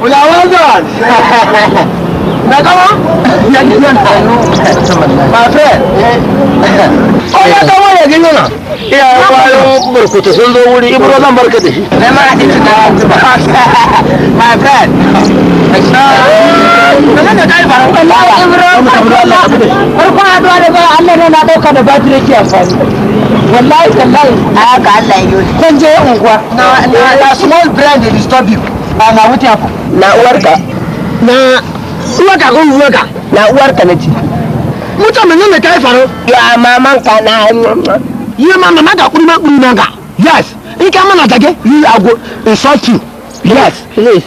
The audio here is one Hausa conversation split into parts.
Ulawagan. Nagawa? My friend. Oh, ya kawo ya gino na. Ya kwayo burkutu sun zo wuri Ibro zan barka da shi. Na ma ake tuna my friend. Daga da kai ba. Ibro. Farko haduwa da ba Allah ne na dauka da batiri ke amfani. Wallahi tallahi haka Allah ya yi. Kun je unguwa. Na small brand dey disturb you. Na wuce ku. Na uwarka. Na uwarka ko uwarka? Na uwarka nace. Mutum ne kai faro? Ya maman ka na. You mama maka kurma kurma. Yes. In ka mana take, you are go insult you. Yes. Please.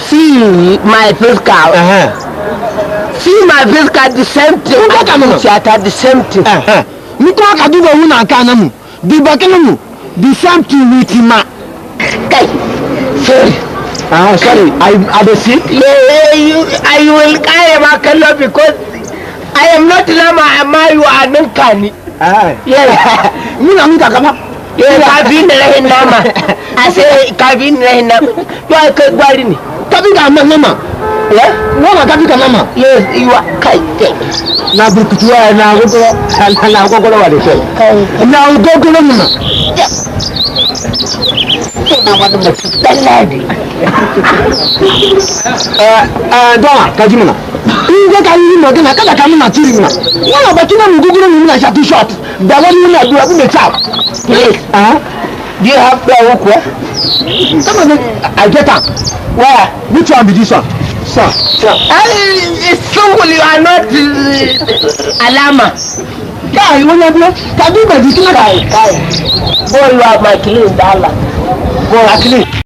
See my face card. See my face card the same thing. The same thing. Niko ka duba wuna kana mu. Di bakana mu. The same thing with ma. Kai. Sorry. Sorry. I the sick. I will carry my color because I am not Lama. You are not Kani. Yeah. Muna muka kama. Yeah, kabin rahin nama. I say kabin rahin nama. You are gwari ni. Kabin ka nama. Yeah? Wala kabin ka nama. Yes, you are kai. Na bukutua na gogo wale kai. Na gogo nama. Na wadu mutalladi. Doa kaji mana. Inga kaji mana kada kami na tiri mana. Wala bakina muguguru muna shatu shot. Dawa muna dua ku chap. Please. Do you have flower work? Come on, I get up. Where? Which one be this one? Sir. It's simple. You are not Alama. Guy, you wanna do? Can you do this? Guy. Boy, you are my clean dollar. Go, clean.